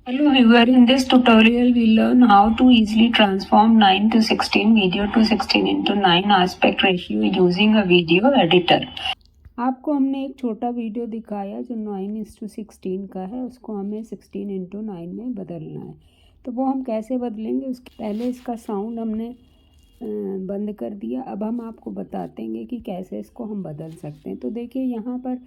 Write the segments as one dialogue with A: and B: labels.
A: Hello viewer, in this tutorial we'll learn how to easily transform 9 to 16 video to 16 into 9 aspect ratio using a video editor। आपको हमने एक छोटा video दिखाया जो 9:16 का है, उसको हमें 16:9 में बदलना है। तो वो हम कैसे बदलेंगे, उसके पहले इसका साउंड हमने बंद कर दिया। अब हम आपको बताते हैं कि कैसे इसको हम बदल सकते हैं। तो देखिए यहाँ पर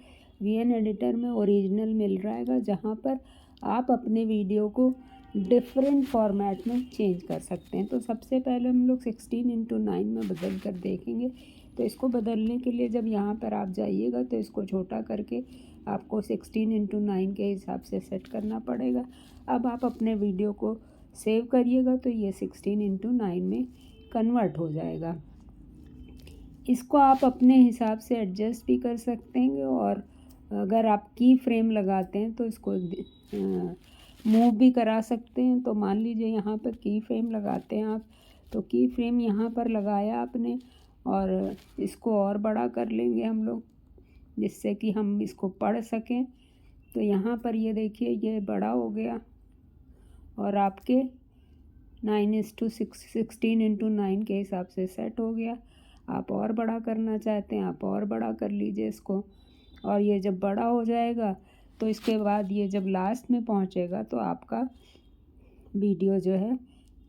A: VN एडिटर में ओरिजिनल मिल रहा है, जहाँ पर आप अपने वीडियो को डिफरेंट फॉर्मेट में चेंज कर सकते हैं। तो सबसे पहले हम लोग 16:9 में बदल कर देखेंगे। तो इसको बदलने के लिए जब यहाँ पर आप जाइएगा तो इसको छोटा करके आपको 16:9 के हिसाब से सेट करना पड़ेगा। अब आप अपने वीडियो को सेव करिएगा तो ये 16:9 में कन्वर्ट हो जाएगा। इसको आप अपने हिसाब से एडजस्ट भी कर सकते हैं, और अगर आप की फ्रेम लगाते हैं तो इसको मूव भी करा सकते हैं। तो मान लीजिए यहाँ पर की फ्रेम लगाते हैं आप, तो की फ्रेम यहाँ पर लगाया आपने, और इसको और बड़ा कर लेंगे हम लोग जिससे कि हम इसको पढ़ सकें। तो यहाँ पर ये देखिए ये बड़ा हो गया और आपके 16:9 के हिसाब से सेट हो गया। आप और बड़ा करना चाहते हैं आप और बड़ा कर लीजिए इसको, और ये जब बड़ा हो जाएगा तो इसके बाद ये जब लास्ट में पहुंचेगा तो आपका वीडियो जो है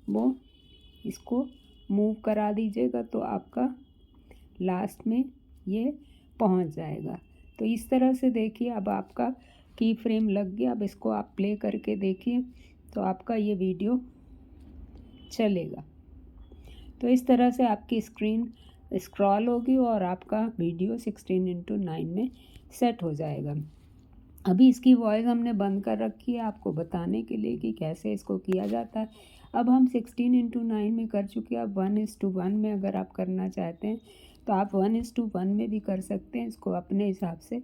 A: वो इसको मूव करा दीजिएगा तो आपका लास्ट में ये पहुंच जाएगा। तो इस तरह से देखिए अब आपका की फ्रेम लग गया। अब इसको आप प्ले करके देखिए तो आपका ये वीडियो चलेगा। तो इस तरह से आपकी स्क्रीन स्क्रॉल होगी और आपका वीडियो 16:9 में सेट हो जाएगा। अभी इसकी वॉइस हमने बंद कर रखी है आपको बताने के लिए कि कैसे इसको किया जाता है। अब हम 16:9 में कर चुके हैं। अब 1:1 में अगर आप करना चाहते हैं तो आप 1:1 में भी कर सकते हैं। इसको अपने हिसाब से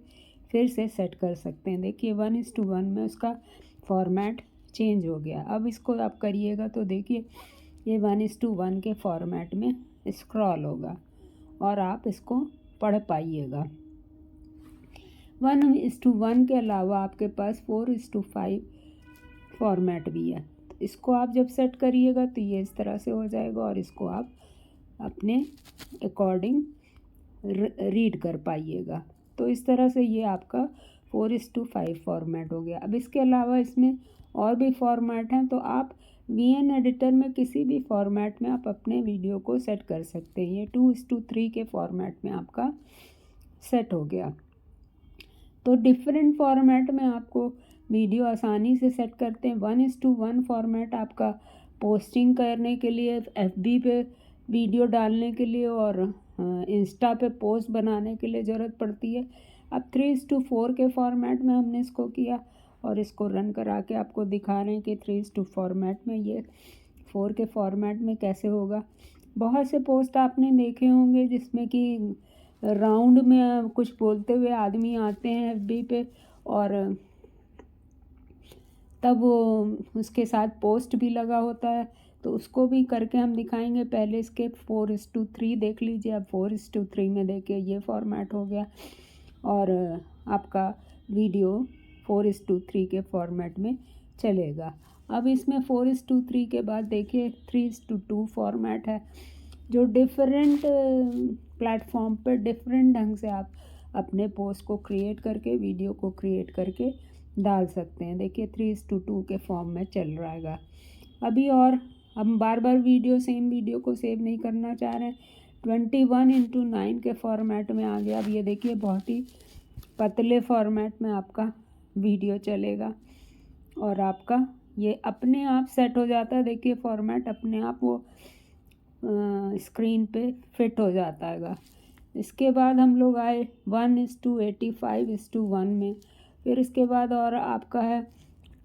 A: फिर से सेट कर सकते हैं। देखिए 1:1 में उसका फॉर्मेट चेंज हो गया। अब इसको आप करिएगा तो देखिए ये 1:1 के फॉर्मेट में स्क्रॉल होगा और आप इसको पढ़ पाइएगा। 1:1 के अलावा आपके पास 4:5 फॉर्मेट भी है। तो इसको आप जब सेट करिएगा तो ये इस तरह से हो जाएगा और इसको आप अपने अकॉर्डिंग रीड कर पाइएगा। तो इस तरह से ये आपका 4:5 फॉर्मेट हो गया। अब इसके अलावा इसमें और भी फॉर्मेट हैं, तो आप VN एडिटर में किसी भी फॉर्मेट में आप अपने वीडियो को सेट कर सकते हैं। ये 2:3 के फॉर्मेट में आपका सेट हो गया। तो डिफरेंट फॉर्मेट में आपको वीडियो आसानी से सेट करते हैं। 1:1 फॉर्मेट आपका पोस्टिंग करने के लिए, FB पे वीडियो डालने के लिए और इंस्टा पे पोस्ट बनाने के लिए ज़रूरत पड़ती है। अब 3:4 के फॉर्मेट में हमने इसको किया और इसको रन करा के आपको दिखा रहे हैं कि 3:4 फॉर्मेट में ये 4 के फॉर्मेट में कैसे होगा। बहुत से पोस्ट आपने देखे होंगे जिसमें कि राउंड में कुछ बोलते हुए आदमी आते हैं FB पे, और तब वो उसके साथ पोस्ट भी लगा होता है। तो उसको भी करके हम दिखाएंगे। पहले इसके 4:3 देख लीजिए। अब 4:3 में देखिए ये फॉर्मेट हो गया और आपका वीडियो 4:3 के फॉर्मेट में चलेगा। अब इसमें 4:3 के बाद देखिए 3:2 फॉर्मेट है, जो डिफरेंट प्लेटफॉर्म पर डिफरेंट ढंग से आप अपने पोस्ट को क्रिएट करके, वीडियो को क्रिएट करके डाल सकते हैं। देखिए 3:2 के फॉर्म में चल रहा है अभी। और हम बार बार सेम वीडियो को सेव नहीं करना चाह रहे हैं। 21:9 के फॉर्मेट में आ गया। अब ये देखिए बहुत ही पतले फॉर्मेट में आपका वीडियो चलेगा और आपका ये अपने आप सेट हो जाता है। देखिए फॉर्मेट अपने आप वो स्क्रीन पे फिट हो जाता है। इसके बाद हम लोग आए 1:85:1 में। फिर इसके बाद और आपका है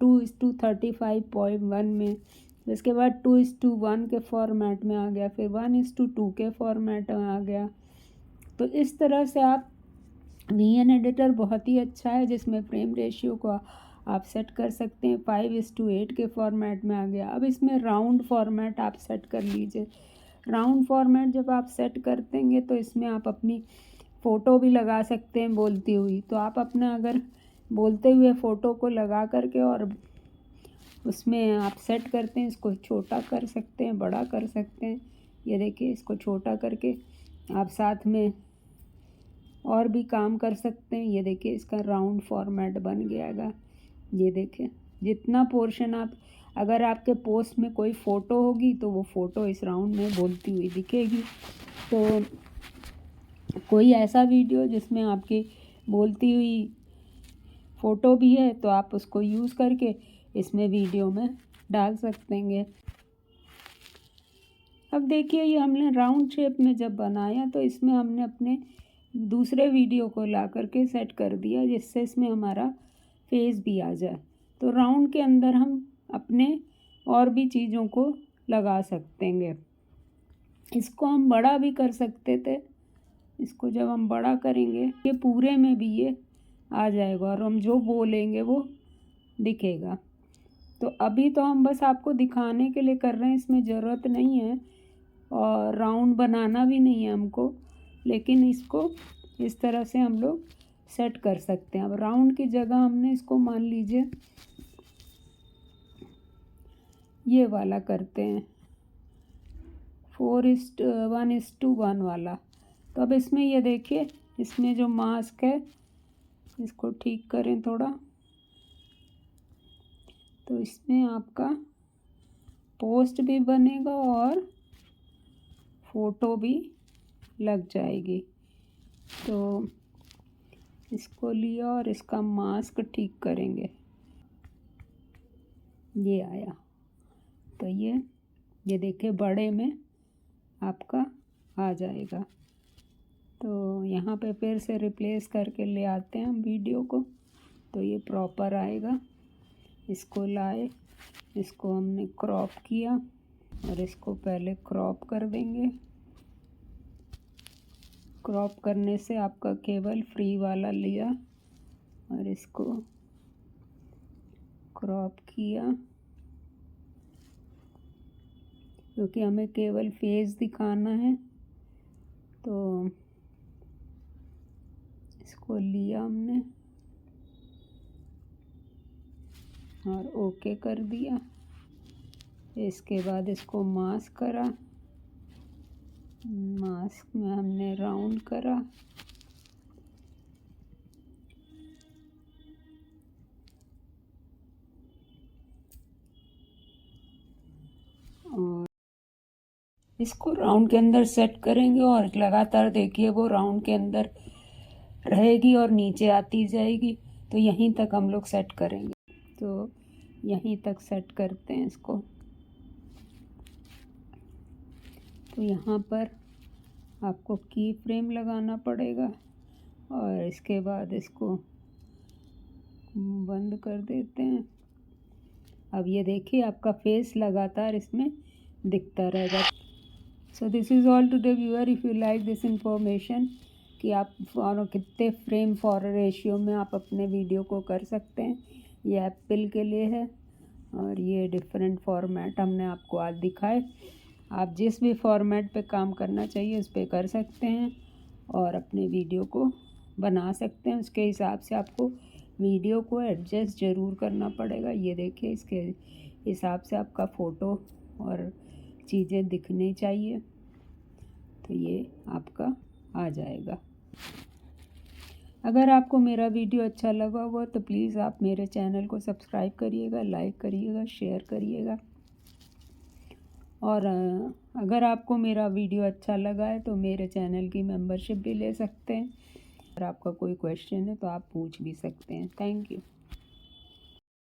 A: 2:35.1 में। इसके बाद 2:1 के फॉर्मेट में आ गया। फिर 1:2 के फॉर्मेट में आ गया। तो इस तरह से आप VN एडिटर बहुत ही अच्छा है जिसमें फ्रेम रेशियो को आप सेट कर सकते हैं। 5:8 के फॉर्मेट में आ गया। अब इसमें राउंड फॉर्मेट आप सेट कर लीजिए। राउंड फॉर्मेट जब आप सेट कर देंगे तो इसमें आप अपनी फ़ोटो भी लगा सकते हैं बोलती हुई। तो आप अपना अगर बोलते हुए फ़ोटो को लगा करके और उसमें आप सेट करते हैं। इसको छोटा कर सकते हैं, बड़ा कर सकते हैं। ये देखिए, इसको छोटा करके आप साथ में और भी काम कर सकते हैं। ये देखिए, इसका राउंड फॉर्मेट बन गया। ये देखिए, जितना पोर्शन आप, अगर आपके पोस्ट में कोई फ़ोटो होगी तो वो फ़ोटो इस राउंड में बोलती हुई दिखेगी। तो कोई ऐसा वीडियो जिसमें आपकी बोलती हुई फ़ोटो भी है तो आप उसको यूज़ करके इसमें वीडियो में डाल सकते हैं। अब देखिए, ये हमने राउंड शेप में जब बनाया तो इसमें हमने अपने दूसरे वीडियो को ला करके सेट कर दिया, जिससे इसमें हमारा फेस भी आ जाए। तो राउंड के अंदर हम अपने और भी चीज़ों को लगा सकते हैं। इसको हम बड़ा भी कर सकते थे। इसको जब हम बड़ा करेंगे ये पूरे में भी ये आ जाएगा और हम जो बोलेंगे वो दिखेगा। तो अभी तो हम बस आपको दिखाने के लिए कर रहे हैं, इसमें ज़रूरत नहीं है और राउंड बनाना भी नहीं है हमको, लेकिन इसको इस तरह से हम लोग सेट कर सकते हैं। अब राउंड की जगह हमने इसको मान लीजिए ये वाला करते हैं 4:1:1 वाला। तो अब इसमें ये देखिए, इसमें जो मास्क है इसको ठीक करें थोड़ा, तो इसमें आपका पोस्ट भी बनेगा और फ़ोटो भी लग जाएगी। तो इसको लिया और इसका मास्क ठीक करेंगे। ये आया, तो ये देखिए बड़े में आपका आ जाएगा। तो यहाँ पे फिर से रिप्लेस करके ले आते हैं हम वीडियो को, तो ये प्रॉपर आएगा। इसको लाए, इसको हमने क्रॉप किया और इसको पहले क्रॉप कर देंगे। क्रॉप करने से आपका केवल फ्री वाला लिया और इसको क्रॉप किया, क्योंकि हमें केवल फेस दिखाना है। तो इसको लिया हमने और ओके कर दिया। इसके बाद इसको मास्क करा, मास्क में हमने राउंड करा और इसको राउंड के अंदर सेट करेंगे और लगातार देखिए वो राउंड के अंदर रहेगी और नीचे आती जाएगी। तो यहीं तक हम लोग सेट करेंगे। तो यहीं तक सेट करते हैं इसको। तो यहाँ पर आपको की फ्रेम लगाना पड़ेगा और इसके बाद इसको बंद कर देते हैं। अब ये देखिए, आपका फेस लगातार इसमें दिखता रहेगा। So this is all today viewer. If you like this information कि आप कितने फ्रेम फॉर रेशियो में आप अपने वीडियो को कर सकते हैं, ये एप्पल के लिए है और ये डिफरेंट फॉर्मेट हमने आपको आज दिखाए। आप जिस भी फॉर्मेट पे काम करना चाहिए उस पर कर सकते हैं और अपने वीडियो को बना सकते हैं। उसके हिसाब से आपको वीडियो को एडजस्ट ज़रूर करना पड़ेगा। ये देखिए, इसके हिसाब से आपका फ़ोटो और चीज़ें दिखनी चाहिए, तो ये आपका आ जाएगा। अगर आपको मेरा वीडियो अच्छा लगा होगा तो प्लीज़ आप मेरे चैनल को सब्सक्राइब करिएगा, लाइक करिएगा, शेयर करिएगा। और अगर आपको मेरा वीडियो अच्छा लगा है तो मेरे चैनल की मेंबरशिप भी ले सकते हैं। अगर आपका कोई क्वेश्चन है तो आप पूछ भी सकते हैं। Thank you.